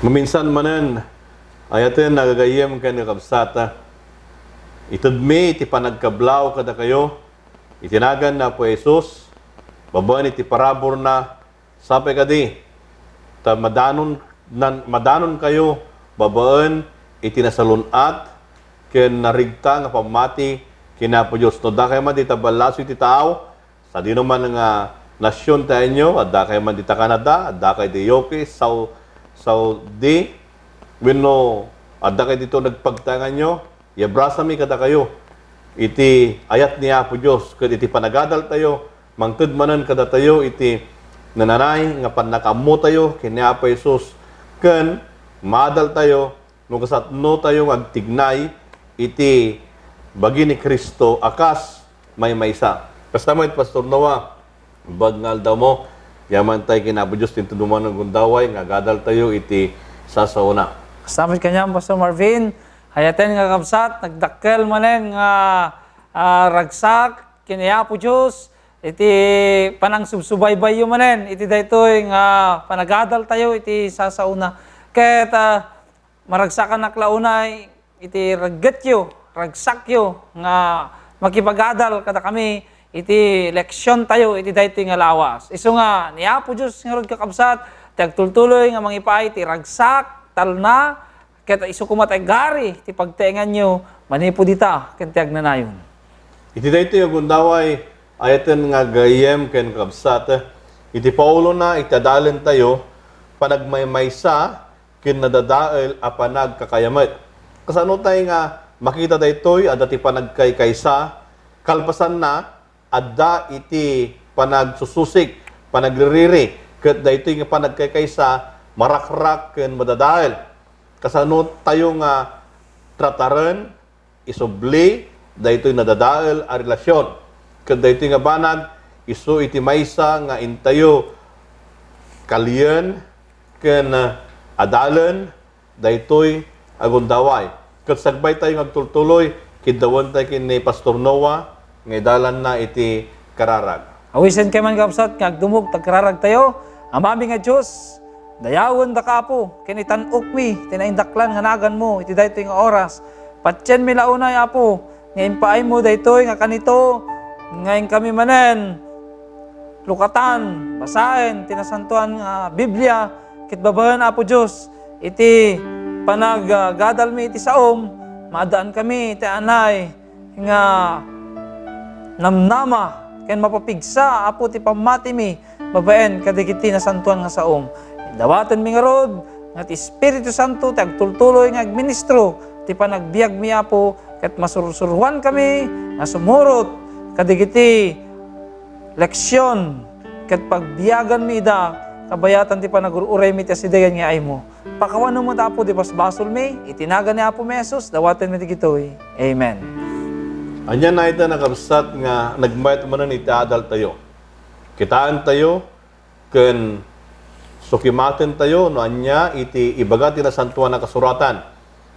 Maminsan manen, ayatin nagagayem ka ni Kabsata. Itudmi, iti panagkablaw kada kayo, itinagan na po Jesus, babaan iti parabor na, sapay kadi, madanon kayo, babaan, iti nasalunat, ken narigta nga pamati, kina po Diyos. No, da kayo man dita balaso iti tao, sa di naman nga nasyon tayo nyo, at da kayo man dita Canada, at da kayo di Yoki, Saudi, wino, at da kayo dito nagpagtangan nyo, yabrasami kada kayo, iti ayat niya po Diyos, ket iti panagadal tayo, mangtudmanan kada tayo, iti nananay, nga panakamu tayo, kina po Jesus, ken madal tayo, nung kasatno tayo agtignay, iti bagi ni Kristo, akas may maysa. Kasama iti Pastor Noah, bagnal daw mo, yaman tayo kinabo Diyos, tintuduman ng gundaway, nga gadal tayo, iti sasauna. Kasama kanya, Pastor Marvin, hayaten nga kabsat, nagdakkel manen nga ragsak, kinaya po Diyos, iti panang subsubaybay yung manen, iti daytoy nga panagadal tayo, iti sasauna. Ket maragsakan naklaunay, iti raggetyo, ragsakyo, nga makipagadal kada kami, iti leksyon tayo, iti daytoy nga lawas. Isu nga, niya po Diyos nga rod kakabsat, tagtultuloy nga mangipay, iti ragsak, talna, ket isu kumatay gari, ti pagtengan nyo, manipo dita, kentiag na nayon. Iti dayto yung gundaway, ayaten nga gayem ken kabsat, iti paulo na itadalen tayo, panagmaymaysa, ken nadadael a panagkakayamet. Kasano tayo nga makita daytoy, adda ti panagkaykaysa, kalpasan na, adda iti panagsususik, panagririri, ket daytoy nga panagkaykaysa, marakrak ken madadael. Kasano tayo nga trataran, isubli, daytoy nadadael a relasyon. Ket daytoy nga banag, isu iti maysa nga intayo kaliyen ken adalan, daytoy agundaway. Ket sagbay tayo agtultuloy, kidawan tayo kini Pastor Noah, nga idalan na iti kararag. Awisen kay man kapsat, kagdumog, tagkararag tayo, amami nga Diyos, dayawon da kapo, kinitanok mi, tinaindaklan nga nagan mo, iti daytoy nga oras. Patyen mi launay apo, ngayon paay mo daytoy nga kanito, ngayon kami manen, lukatan, basahin, tinasantuan nga Biblia, kit babahan apo Diyos, iti panaggadal mi iti saom, madaan kami, iti anay, nga namnama, ken mapapigsa, apo ti pamati mi, babaen, kadigiti na santuan nga saom. Dawatan mi nga rod, nga ti Espiritu Santo, ti agtultuloy nga agministro, ti panagbiag mi apo, ket masursuruan kami, nga sumurot, kadigiti leksyon, ket pagbiagan mi ida, kabayatan ti panagururay mi ti asidayan nga ay mo. Pakawano mo tapo di basbasol mi, itinaga ni Apo Mesos, dawaten mi ti gitoy. Amen. Anya na ita nakabsat nga nagmayat manan iti adal tayo. Kitaan tayo, ken sukimaten tayo, no anya iti ibaga ti nasantuan na kasuratan.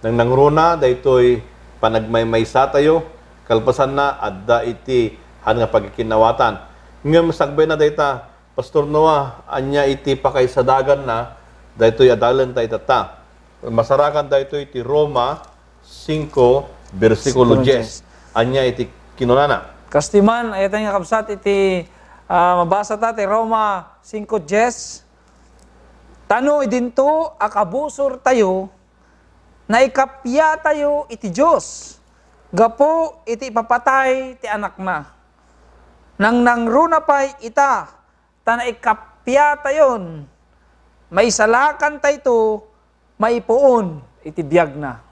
Nang nangruna, daytoy panagmaymaysa tayo, kalpasan na, adda iti han nga pagkikinawatan. Ngam sagbay na dayta, Pastor Noah, anya iti pakaisadagan na, daytoy adalan tayo tata. Masarakan daytoy iti Roma 5, versikulo 10. Anya iti kinunana. Kastiman, ayatan nga kapsat, iti mabasa ta, ti Roma 5:10. Tano idinto, akabusor tayo, na ikapya tayo iti Diyos. Gapo iti papatay ti anak na. Nang nangruna pa'y ita, tana ikapya tayon, may salakan tayo, may puon, iti biyag na.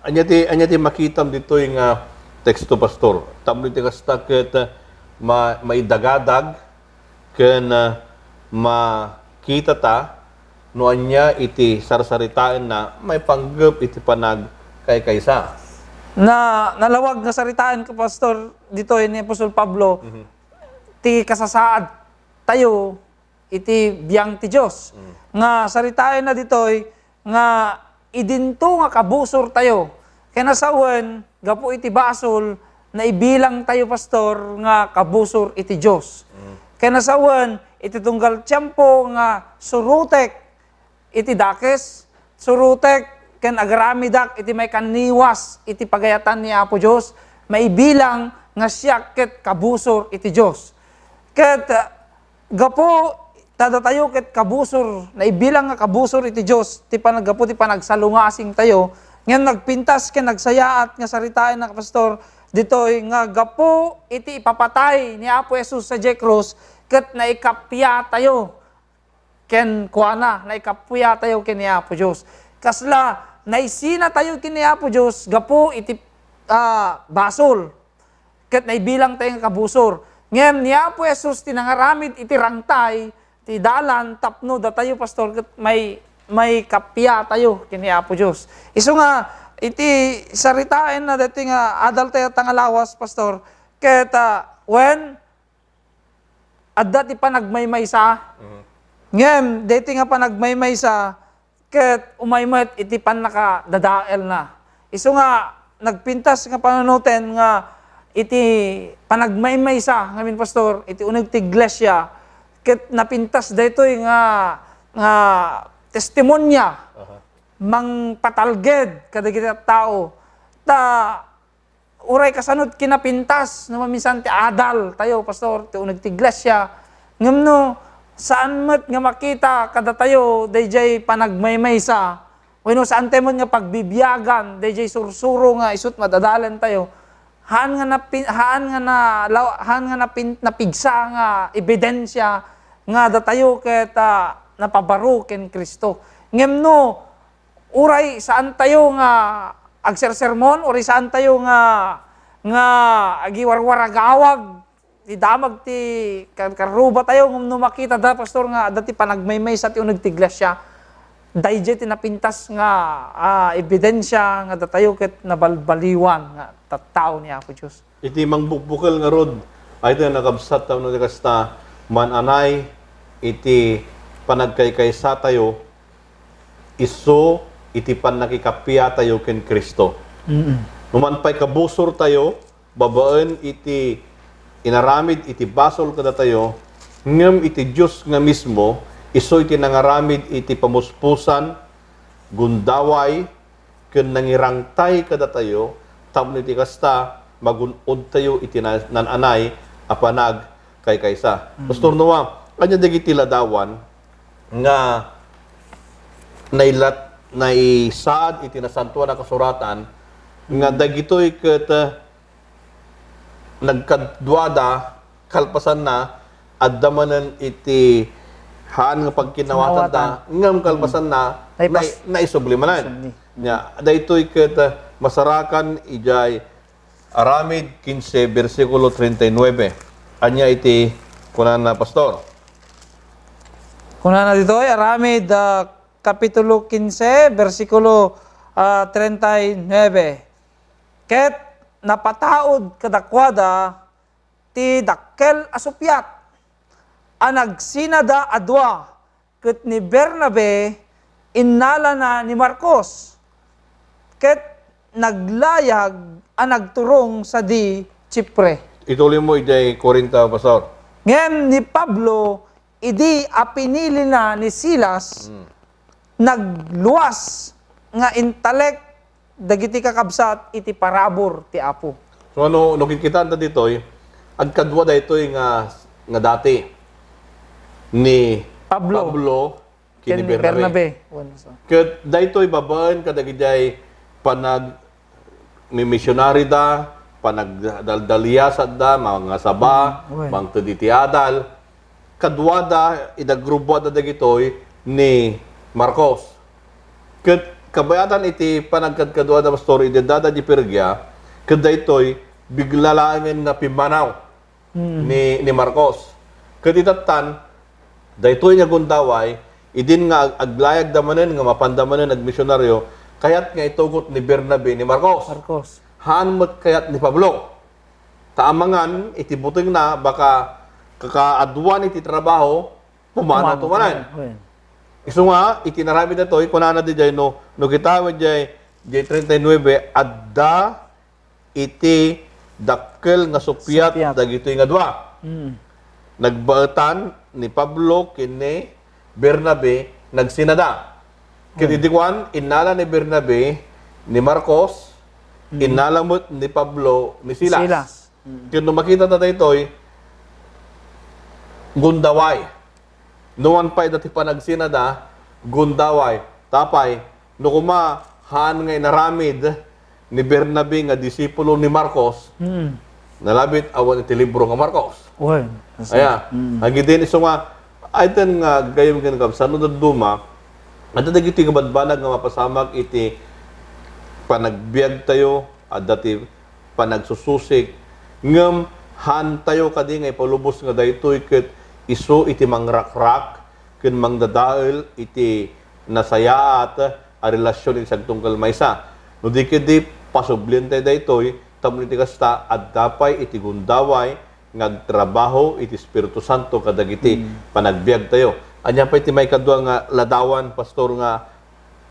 Anya ti makitam dito yung teksto, Pastor. Tamo iti kastakit maidagadag ken makita ta no anya iti sarsaritaan na may panggap iti panag kaykaysa. Nalawag nga saritaan ka, Pastor, dito ni Apostol Pablo, ti kasasaad tayo, iti biyang ti Diyos. Nga saritaan na ditoy, nga idinto nga kabusor tayo. Kaya nasawan, gapo iti basol, na ibilang tayo, Pastor, nga kabusor iti Diyos. Kaya nasawan, iti tunggal tiyempo nga surutek, iti dakes, surutek, ken agaramidak, iti may kaniwas, iti pagayatan ni Apo Diyos, maibilang nga siya ket kabusor iti Diyos. Ket gapo, tada tayo ket kabusor, naibilang nga kabusor iti Diyos, ti panaggapo, ti panagsalungasing tayo, nga nagpintas ken nagsayaat nga saritain na pastor, ditoy nga gapo, iti ipapatay ni Apo Jesus sa Cross, ket naikapya tayo, ken kuana, naikapya tayo ken ni Apo Diyos. Kasla, naisina tayo ken ni Apo Diyos, gapo iti basol, ket naibilang tayo nga kabusor. Ngem ni Apo Jesus tinangaramid iti rangtay, ti dalan tapno da tayo pastor, ket may kapya tayo ken ni Apo Diyos. Isu nga iti saritain na dati nga adal tayo tangalawas pastor, ket when adda ti panagmaymaysa, ngem dati nga panagmaymaysa, ket umaymet iti panakadadael na. Isu nga nagpintas nga panunuten nga iti panagmaymaysa ngamin pastor, iti uneg ti iglesia, ket napintas daytoy nga testimonya, mang patalged kadagiti tao, ta uray kasanod kinapintas na maminsan ti adal tayo pastor, ti uneg ti iglesia, ngem saan met nga makita kada tayo dayjay panagmaymaysa, wenno saan tayo nga pagbibiyagan, dayjay sursuro nga isut madadalan tayo, haan nga napigsa nga ebidensya nga datayo ket napabaro ken Kristo. Ngem uray saan tayo nga agsersermon, uray saan tayo nga agiwarwaragawag, ti damag ti karuba tayo ngem makita da pastor nga dati panagmaymay sa ti uneg ti iglesia, dayjay ti napintas nga ebidensya nga datayo ket nabalbaliwan nga tattao ni Apo Diyos. Iti mangbukbukal nga rod, ay ito nakabsat tayo na kasta, mananay, iti panagkaykaysa tayo, iso, iti panakikapya tayo ken Kristo. Numanpay kabusor tayo, babaen iti inaramid, iti basol kada tayo, ngem iti Diyos nga mismo, iso iti nangaramid, iti pamuspusan, gundaway, ken nangirangtay kada tayo, tapno iti kasta, magunod tayo iti nananay, apanag kay kaysa. Pastor Noah, kanya dagiti ladawan, nga naisaad iti nasantuan na kasuratan, nga dagitoy ket nagkadwada, kalpasan na, addamanen iti haan nga pagkinawatan da, ngam kalpasan na, naisublimanan. Nya, daytoy ket masarakan ijay Aramid 15 versikulo 39. Anya iti kunan na pastor. Kunan na dito Aramid kapitulo 15 versikulo 39. Ket napataod kadakwada ti dakkel asupyat anagsinada adwa ket ni Bernabe innala na ni Marcos, ket naglayag nagturong sa di Chipre. Ituloy mo ijay Korinta, pastor. Ngem ni Pablo idi apinili na ni Silas, nagluwas nga intalek dagiti kakabsat iti parabor ti Apo. So ano kita ta ditoy, agkadwa daytoy nga dati ni Pablo ken ni Bernabe. Ket daytoy babaen kadagiti panag may missionary da, panagdaldaliyasad da, mga saba, mga tuditiadal, kadwada, idagrubo da dagitoy ni Marcos. Kabayatan iti panagkadkadwada pastor, idadada di Pergia, kada ito'y biglalangin na pimanaw ni Marcos. Kaditatan, daytoy nga gundaway, idin nga aglayag damanen, nga mapandamanen, nagmisyonaryo, kayat nga itugot ni Bernabe ni Marcos. Hanmot kayat ni Pablo. Taamangan, iti buting na, baka kakaadwan iti trabaho, pumanaw tumanan. Isu nga, itinarami na ito, kunana di jay, no kitawid jay 39, adda iti dakkel nga supyat, dagitoy nga dua. Nagbaetan ni Pablo kini Bernabe, nagsinada. Kiti dikwan, inala ni Bernabe, ni Marcos, inalamot ni Pablo, ni Silas. Silas. Kaya nung makita na ito'y gundaway. Nuwan pa'y dati pa nagsinada, gundaway. Tapay, no kuma, haan ngay naramid ni Bernabe nga disipulo ni Marcos, nalabit awan iti libro nga Marcos. Uy. Aya, agi din iso nga, ay ten nga gayom kinagab, sa nunod duma, at dagiti nga badbanag nga mapasamag iti panagbiag tayo, at dati panagsususik, ngem han tayo kadi nga ipalubos nga daytoy ket iso iti mangrakrak, ken mangdadael iti nasayaat a relasyon iti sagtunggal maysa. No di kedi pasublin tayo daytoy, tamon iti kasta, at dapay iti gundaway, ngagtrabaho iti Espiritu Santo kadagiti panagbiag tayo. Anya pa iti may kadwa nga ladawan, pastor, nga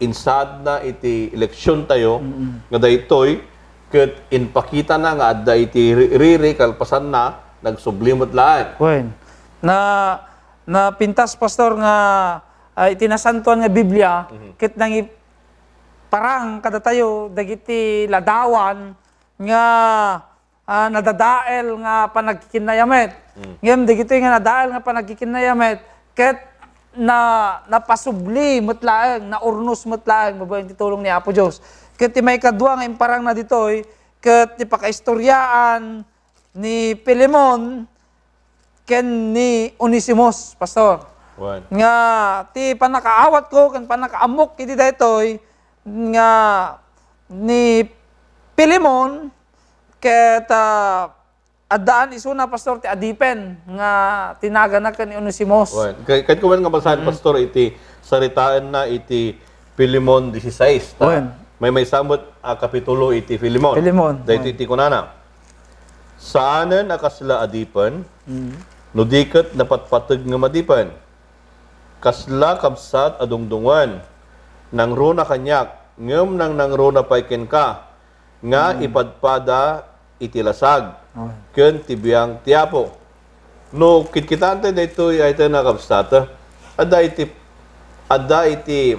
insad na iti eleksyon tayo, nga daytoy, ket inpakita na nga adda iti riri kalpasan na, nagsublimot laan. Uy. Na pintas, pastor, nga itinasantuan nga Biblia, ket nang parang kada tayo, dagiti ladawan, nga nadadael nga panagkikinayamet. Ngayon, dagito nga nadael nga panagkikinayamet, ket napasubli mutlaeng, naurnos mutlaeng, mabayang titulong ni Apo Diyos. Ket may kadwa nga imparang na ditoy, ket ti pakaistoryaan ni Pilemon, ken ni Onisimos, pastor. Wan. Nga ti panakaawat ko, ken panakaamok iti daytoy, nga ni Pilemon, ket addaan isuna, pastor, ti adipen nga tinaganak ni Onisimos. Wan. Kahit kuman nga basahan, pastor, iti saritaan na iti Pilemon 16. Wan. May samot kapitulo iti Pilemon. Pilemon. Dahito iti kunana. Saanen akasla adipan, no diket napatpateg nga madipan. Kasla kabsat adungdungan, nang runa kanyak, ngem nang runa paiken ka, nga ipadpada iti lasag, ken tibiyang tiapo. No kitkitante daytoy ay tayo nakabsat, adda iti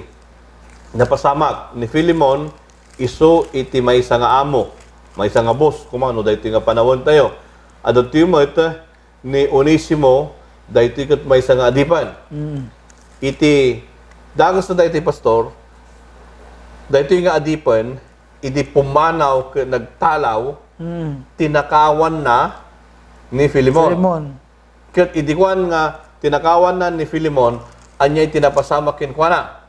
napasamak ni Filemon, iso iti maysa nga amo, maysa nga boss, kumano daytoy nga panawon tayo. Adto timet ni Onesimo, daytoy ket maysa nga adipan. Iti dagos na daytoy, pastor, daytoy nga adipan, iti pumanaw ket nagtalaw, tinakawan na ni Filemon. Filemon. Ket idikwan nga tinakawan na ni Filemon, anyay tinapasama kinkwana.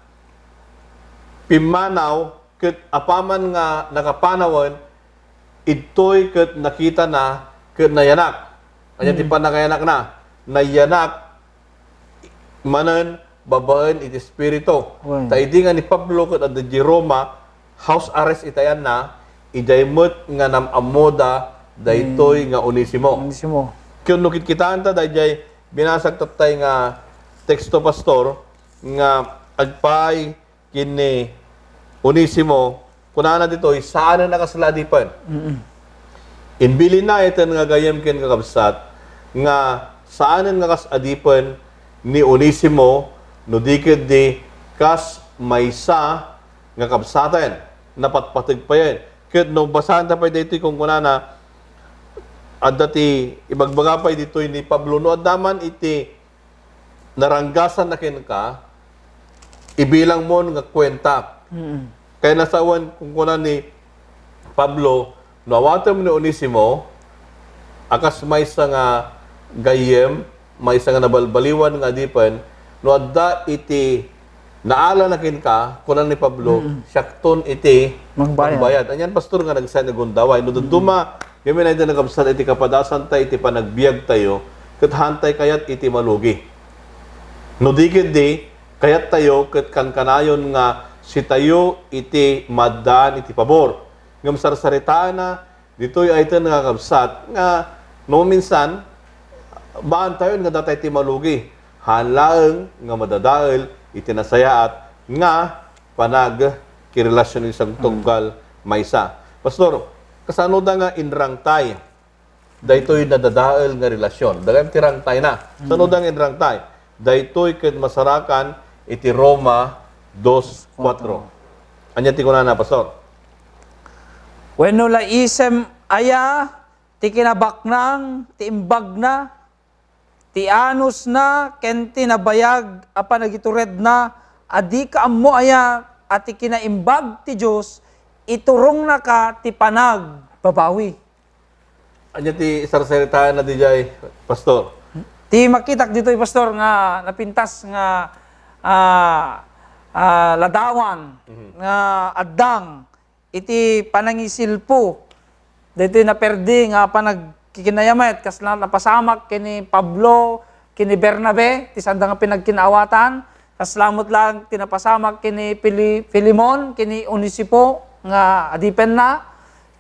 Pimanaw ket apaman nga nakapanawan, itoy ket nakita na ket nayanak. Anya ti panakayanak na, nayanak manen babaen iti espiritu. Wow. Ta idi nga ni Pablo ket adda di Roma, house arrest itayan na, idaymot nga namamoda daytoy nga Onesimo. Onesimo. Kung nukit kitaan ta, dahil binasag tatay nga teksto, pastor, nga agpay kini Onesimo, kunana dito, saan na nakasaladipan? Inbilin na ito nga gayam kin kakabsat, nga saan nga kasadipan ni Onesimo, no dikit di kas maysa nga kabsatan, napatpatig pa yan. Kaya nung basahan ta pa dito kung kunana, at dati ibagbagapay dito ni Pablo, no adaman iti naranggasan na kin ka, ibilang mo nga kwenta. Kaya nasawan kung kunan ni Pablo, no awatem ni Onesimo, akas may sa nga gayem, may sa nga nabalbaliwan nga adipan, no adda iti naala na kin ka, kunan ni Pablo, syakton iti magbayad. Anyan, pastor, nga nagsayan na gundaway. No duma, yung na ito nagkabsat iti kapadasan tayo, iti panagbiag tayo, kat hantay kayat iti malugi. No dikit di, kayat tayo, kat kankanayon nga, si tayo iti maddaan iti pabor. Ngam sarsaritaan na, dito'y ay ito nagkabsat, nga, no minsan, baan tayo nga datay iti malugi. Hanlaeng nga madadael, iti nasayaat, nga, panag, kirelasyon isang tunggal maysa. Pastor, kasano da nga inrangtay, daytoy nadadael nga relasyon. Dagam tirangtay na. Sano da nga inrangtay? Daytoy ket masarakan iti Roma 2:4. Anya ti kunana, Pastor? Wenno la isem aya, ti kinabaknang, ti imbag na, ti anus na, ken ti nabayag, apa nagitured na, adi ka ammo aya, at ti kinaimbag ti Diyos, iturong na ka ti panag, babawi. Anya ti sarsaritaan na di jay, Pastor? Ti makitak dito pastor nga napintas nga ladawan nga addang iti panangisilpo dito na perdi nga panagkikinayamet kas napasamak kini Pablo kini Bernabe ti sanda nga pinagkinaawatan kas lamot lang tinapasamak kini Filimon kini Onesipo nga adipen na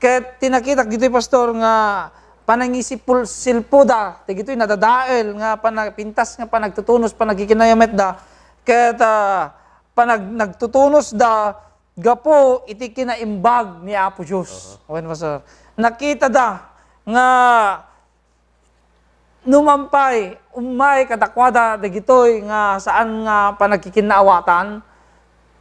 ket tinakitak dito pastor nga panangisipul silpo da, tigito'y nadadael nga pintas nga panagtutunos panagkikinayamet da, ket nagtutunos da gapo iti kinaimbag ni Apo Diyos. Okay ba sir? Nakita da nga numampay, umay kadakwada dagitoy nga saan nga panagkikinaawatan.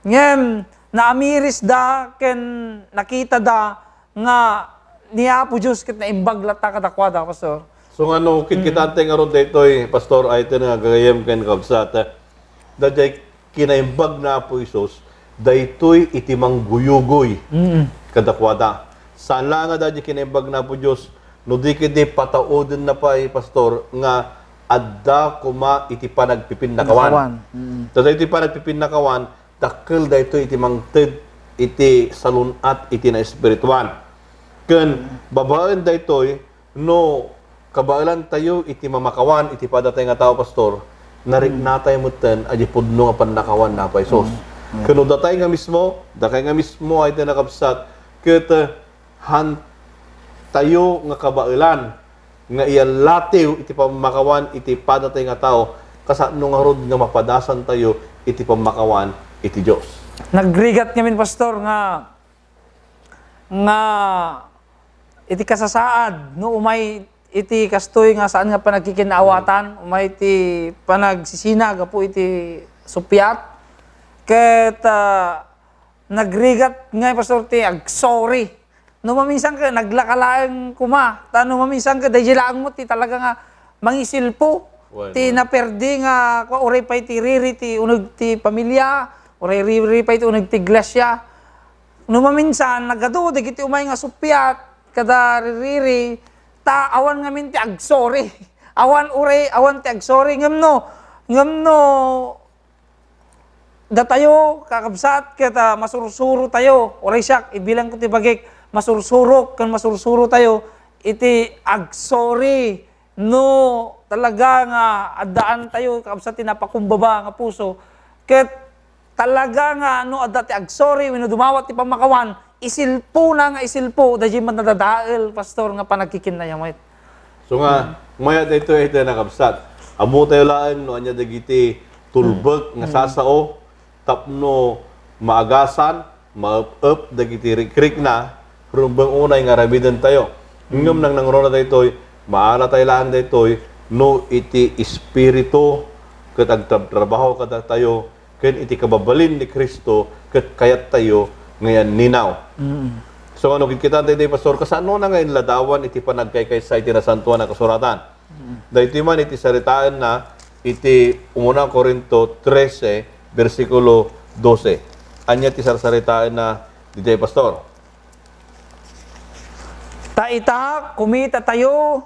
Ngem naamiris da ken nakita da nga ni Apo Diyos ket na imbag lata kadakwada, Pastor. So ano, kitkitante nga ron daytoy, Pastor, ay ito nga gagayam ken kabsat. Dajay kinaimbag na Apo Isos, daytoy itimang guyugoy kadakwada. Saan lang nga dajay kinaimbag na Apo Diyos, no di kidi pataodin na pa Pastor, nga adda kuma iti panagpipindakawan. Dajay iti panagpipindakawan, dakkel daytoy itimang ted iti salunat iti na espirituan. Ken babaan daytoy no kabaalan tayo iti mamakawan iti padatay nga tao Pastor narignatay mutten adi pudno nga pannakawan na pa Isos. Ken no datay nga mismo ay tinakabsat ket han tayo nga kabailan nga iyalatiw iti pamakawan iti padatay nga tao kasano nga rod nga mapadasan tayo iti pamakawan iti Dios. Nagrigat ngamin pastor nga iti kasasaad no umay iti kastoy nga saan nga panagkikinaawatan umay iti panagsisina gapo iti supyat ket nagrigat nga pastor ti agsorry no maminsan ka naglakalaeng kuma tano maminsan ka dayilaan mo ti talaga nga mangisilpo ti naperdi nga oray pa iti riri ti unog ti pamilya oray riri pa iti unog ti iglesia no maminsan nagado dagiti umay nga supyat kada riri awan nga min ti agsorry awan ti agsorry ngamno datayo kakabsat kita masursuro tayo oray siyak ibilang ko ti bagik masursuro kan masursuro tayo iti agsorry no talaga nga addaan tayo kakabsat ti napakumbaba nga puso ket talaga nga no adda ti agsorry wenno dumawat ti pamakawan isilpo na nga isilpo dahil man nadadael pastor nga panagkikinayamit. So nga maya dito ito nakabsat. Amo tayo laan no anya dagiti tulbek nga sasao tapno maagasan ma-up dagiti rikrik na rumbang unay nga rabiden tayo. Ngem nang nangrona daytoy maala tayo laan daytoy no iti espiritu ket agtrabaho kada tayo ken iti kababalin ni Kristo ket kayat tayo ngayon ninaw. So ano kita tayo pastor kasano na ngayon ladawan iti panagkaykaysa iti nasantuan na kasuratan. Dahito man iti saritaan na iti umunang Korinto 13 versikulo 12. Anya ti sarsaritaan na iti pastor. Taita kumita tayo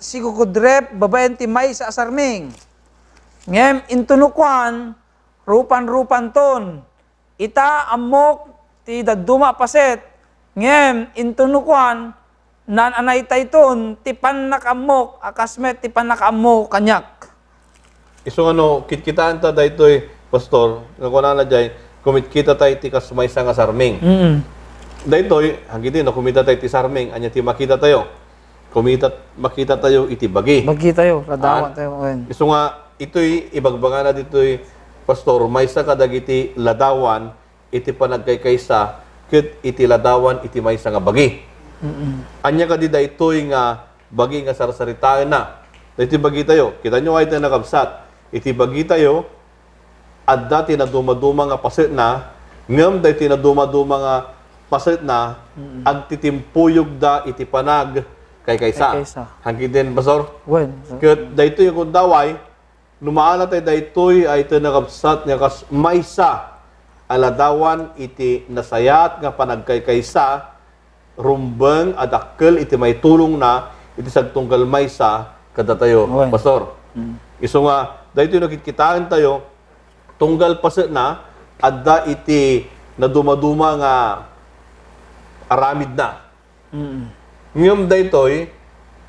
si kukudrep babaen ti may sa asarming. Ngem intunukwan rupan ton. Ita amok ti daduma paset ngem intunukwan nan anay tayton ti pannakamok akasmet ti pannakamok kanyak. Iso ano kitkitaan ta daytoy pastor nga kunana jay kumitkita tayo ti kasumay nga sarming. Daytoy hagiti no kumita tayo ti sarming anya ti makita tayo. Makita tayo iti bagi. Bagi tayo ladawan tayo. Iso nga ito'y ibagbaga na dito'y pastor, maysa kadagiti ladawan, iti panagkaykaysa, ket iti ladawan, iti maysa nga bagi. Anya kadida ito'y nga bagi nga sarsaritaan na. Iti bagi tayo, kita nyo ay tayo nakabsat, iti bagi tayo, adda tinaduma-duma nga pasit na, ngem day tinaduma-duma nga pasit na, ag titimpuyog da iti panag kay kaysa. Kay kaysa. Hangin din, Pastor? Wen. Kat daytoy yung daway, numaala tayo daytoy ay tinagabsat nga kas maysa aladawan iti nasayat nga panagkaykaysa rumbeng adakkel iti may tulong na iti sagtunggal maysa kada tayo, Wen. Pastor. Iso nga daytoy nakikitahan tayo tunggal paset na adda iti naduma-duma nga aramid na. Ngem daytoy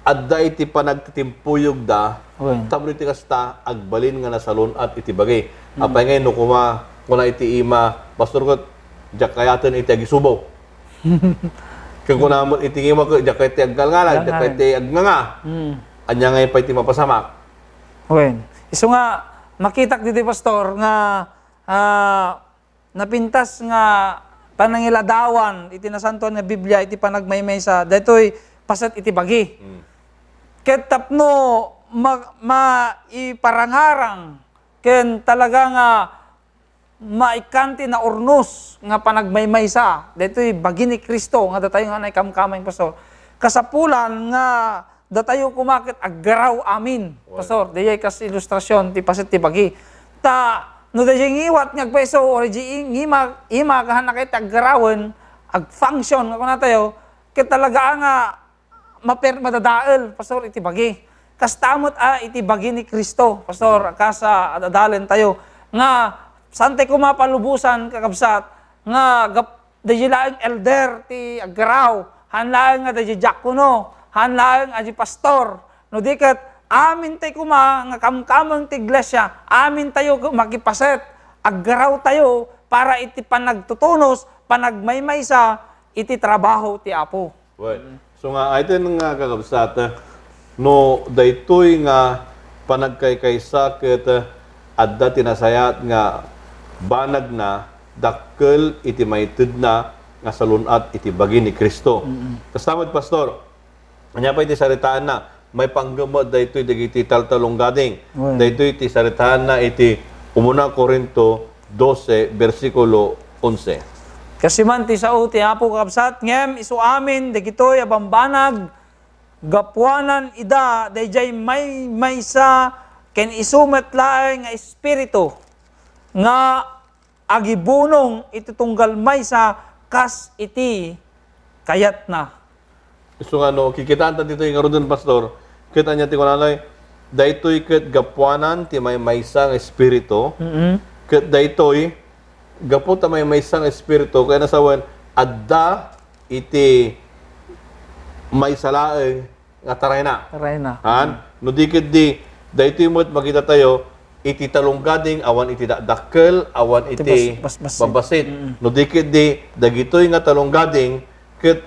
adda iti panagtitimpuyog da Wen. tapno iti kasta agbalin nga nasalon at iti bagay. Apay ngay no kuna iti ima pastor ko jak kayaten iti agisubaw. Kung kuna mo iti ima ko jak iti aggalngala, jak iti agnganga. Anya ngay pa iti mapasamak. Wen. Iso nga makitak dito pastor nga napintas nga panangiladawan iti nasantuan nga Biblia iti panagmaymay sa daytoy pasat iti bagi. Ket tapno maiparangarang ken talaga nga maikanti na urnos nga panagmaymay sa daytoy bagi ni Kristo nga datayo nga naikamkamay pastor. Kasapulan nga datayo kumakit aggaraw amin pastor. Dayay kas ilustrasyon ti paset ti bagi. Ta no dayay ngiwat nga agpeso or di ima kahan kay aggarawen ag function nga kuna tayo ket talaga nga madadael pastor iti bagi. Kastamot iti bagi ni Kristo pastor kasa adadalen tayo nga sante kumapalubusan kakabsat nga dayay laeng elder ti aggaraw hanlaeng nga dayay diakono hanlaeng aji pastor no diket amin tayo nga kamkamang ti iglesia amin tayo makipaset aggaraw tayo para iti panagtutunos panagmaymaysa iti trabaho ti Apo. Right. So nga iten nga kakabsat no daytoy nga panagkaykaysa ket adda tinasayat nga banag na dakkel iti mayted na nga salunat iti bagi ni Kristo. Kastamad pastor, anya pa iti saritaan na may panggamot daytoy dagiti taltalong gading. Daytoy iti saritaan na iti Umuna Korinto 12 versikulo 11. Kasi man ti sao ti Apo kakabsat ngem isu amin dagitoy abambanag gapuanan ida dayjay maysa ken isumet laeng nga espiritu nga agibunong iti tunggal maysa kas iti kayat na. So nga no, kikitaan ta dito yung karoon pastor, kita niya ti kunalay, daytoy ket gapuanan ti may maysang espiritu, ket daytoy gapot ta may maysang espiritu, kaya nasawan, adda iti may salaeng nga taray na. Taray na. Han? No dikit di, daytoy mo't makita tayo, iti talunggading, awan iti dakkel, awan iti babasit. No dikit di, dagitoy nga talunggading, ket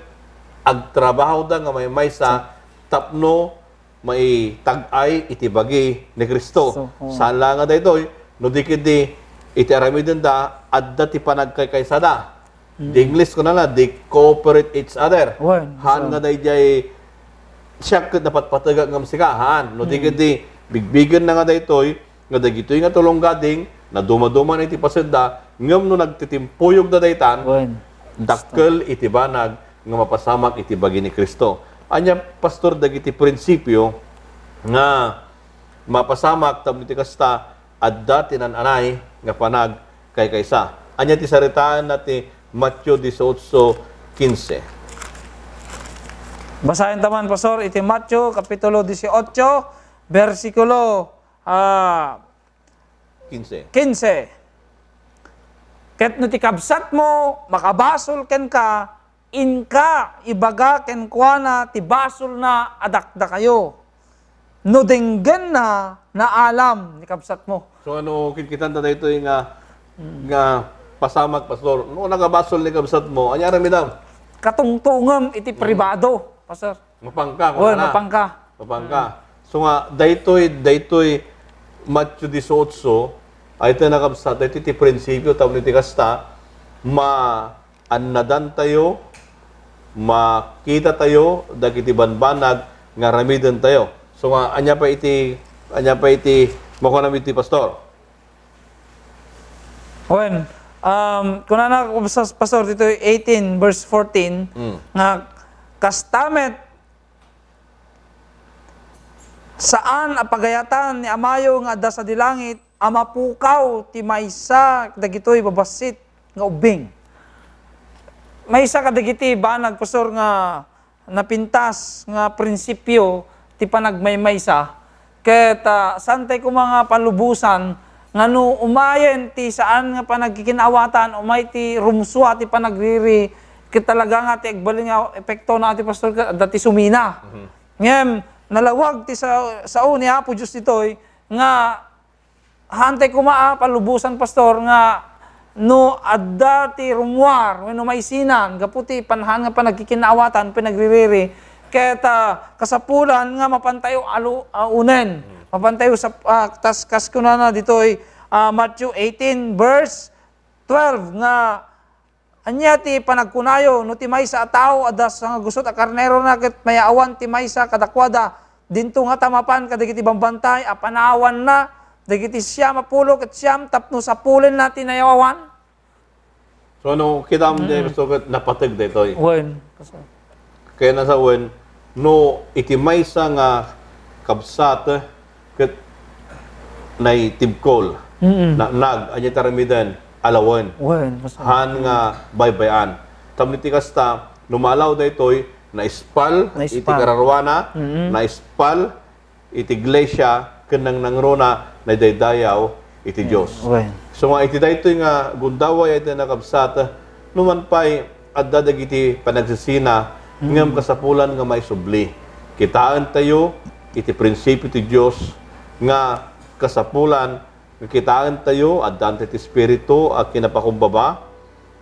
agtrabaho da nga may maysa, tapno may tag-ay iti bagi ni Kristo. Saan lang nga daytoy, no dikit di, iti aramidin da, adda ti panagkaykaysada. The English ko na la, they cooperate each other. Han nga dayjay siya ket dapat patagak ngam sika, han. No dikit di, bigbigan na nga daytoy, nga dagitoy nga tulong gading, na dumaduman iti pasedda, ngam no nagtitimpuyog da daytan, dakkel iti banag, nga mapasamak iti bagi ni Kristo. Anya, pastor, dagiti prinsipyo, nga mapasamak, tam iti kasta, adda tinananay, nga panag, kay kaysa. Anya, ti saritaan nati, Matthew 18:15. Basahin taman, pastor, iti Matthew, kapitulo 18, versikulo 15. 15. Ket no ti kabsat mo, makabasol ken ka, inka, ibaga ken kuana, ti basol na adakda kayo. No denggen na alam ni kabsat mo. So ano, kikitan ta dito yung nga pasamak, pastor. No, nagabasol ni kabsat mo, anyara midam? Katungtungam iti pribado, pastor. Mapangka. Mapangka. So nga, daytoy Matthew 18, ay ito nakabsat, ito iti prinsipyo, tawag iti kasta, maanadan tayo, makita tayo, dagiti banbanag, nga ramiden tayo. So nga, anya pa iti, makunam iti pastor. When, kung na sa pastor dito 18 verse 14 nga kastamet saan apagayatan ni amayo nga adda sa dilangit amapukaw ti maysa dagitoy babasit nga ubing. Maysa kadagiti banag pastor nga napintas nga prinsipyo ti panagmaymaysa ket santay ko mga palubusan nga no umayen ti saan nga panagkikinawatan umay ti rumswa ti panagriri ket talaga nga ti agbalin nga epekto na ti pastor dati sumina. Ngem nalawag ti sa ni Apo Diyos ditoy nga hantay kumaa palubusan pastor nga no adda ti rumwar wenno maisinan gaputi panhan nga panagkikinawatan pinagririri ket kasapulan nga mapantayo unen mapantayo sa tas kaskunana ditoy Matthew 18 verse 12 nga anya ti panagkunayo no ti maysa a tao adda sa gusot a karnero na ket mayaawan ti maysa kadakwada dinto nga tamapan kadagiti bambantay a panawan na dagiti siyam mapulo ket siyam tapno sa pulin natin nayawan. So no kita mo dito so napatag dito. Wen. Kaya nasa wen no iti maysa nga kabsat ket nay tibkol na nag anya taramidan alawan. Wen. Han nga baybayan. Tamiti kasta lumalaw daytoy na ispal iti kararwana na ispal iti iglesia kenang nangrona na daydayaw iti Dios. So nga iti daytoy nga gundaway iti nakabsat numan pay adda dagiti panagsisina ngem kasapulan nga maisubli. Kitaan tayo iti prinsipyo ti Dios nga kasapulan nga kitaan tayo adda ti espiritu a kinapakumbaba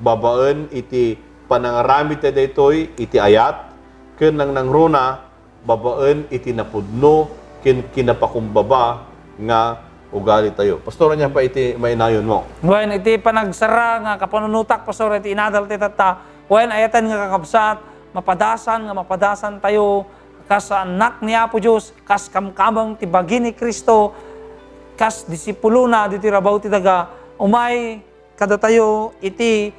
babaen iti panangarami tayo daytoy iti ayat ken nang nangruna babaen iti napudno ken kinapakumbaba nga ugali tayo. Pastor niya pa iti mainayon mo. Wen iti panagsara nga kapanunutak pastor iti inadal ti tata. Wen ayatan nga kakabsat mapadasan tayo kas anak ni Apo Dios kas kamkamang ti bagi ni Kristo kas disipulo na diti rabaw ti daga umay kada tayo iti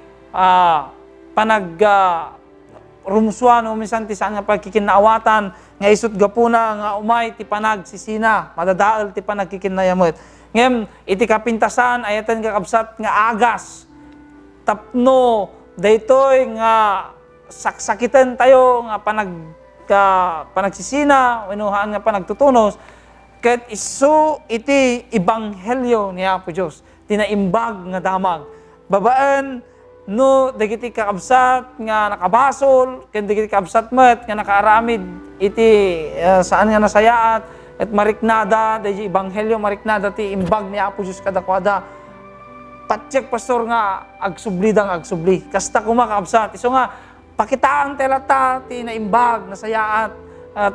rumsuan o minsan ti saan nga pagkikinawatan nga isut gapuna nga umay ti panagsisina madadaal ti panagkikinayamot. Ngem iti kapintasan ayatan kakabsat nga agas tapno daytoy nga saksakitan tayo nga panagsisina wenuhan nga panagtutunos ket isu iti ebanghelyo ni Apo Dios tinaimbag nga damag babaan no dagiti kakabsat nga nakabasol ken dagiti kakabsat met nga nakaaramid iti saan nga nasayaat at mariknada dagiti ebanghelyo mariknada ti imbag ni Apo Dios kadakwada patsek pastor nga agsubli kasta kumakabsat iso nga pakitaan telata ti naimbag nasayaat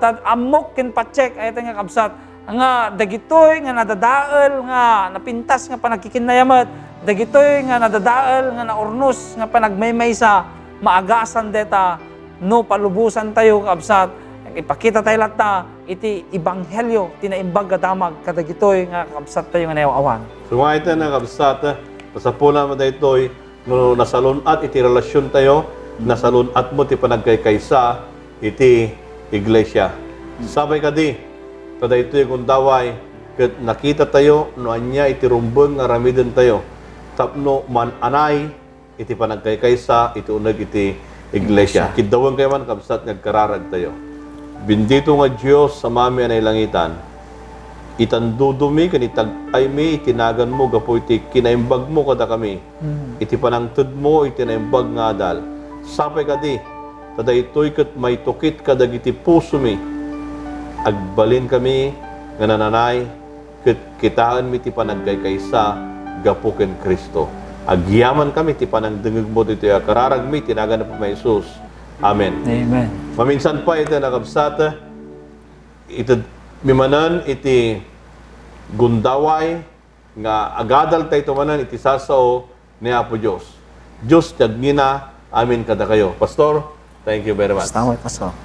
tad amok ken patsek ayat nga kabsat nga dagitoy nga nadadael nga napintas nga panagkikinayamet dagitoy nga nadadael nga naurnos nga panagmaymaysa maagasan deta no palubusan tayo kabsat ipakita tayo lata iti ebanghelyo tinaimbag kadamag kadagitoy nga kabsat tayo nga nayawawan. Sumay na kabsat pasapulan mo daytoy no nasalunat iti relasyon tayo nasalunat mo ti panagkaykaysa iti iglesia. Sabay kadi kada ito yung kundaway ket nakita tayo no anya iti rumbeng nga ramiden tayo tapno man anay iti panagkaykaysa iti uneg iti iglesia. Kidawon kayo man kabsat nagkararag tayo. Bendito nga Dios sa mami anay langitan. Itandudumi ken itag-aymi itinagan mo gapo iti kinaimbag mo kada kami. Iti panangted mo iti naimbag nga adal. Sapay kadi kada itoy ket may tukit kadagiti puso mi. Agbalin kami nga nananay ket kitaan mi ti panagkaykaysa gapo ken Kristo. Agyaman kami ti panangdengeg mo ditoy kararag mi tinagan na po may Jesus. Amen. Amen. Maminsan pa ito nakabsat ito mimanan iti gundaway nga agadal tayo tumanan iti sasao ni Apo Dios. Diyos tiyagmina amin kada kayo. Pastor, thank you very much. Pastor.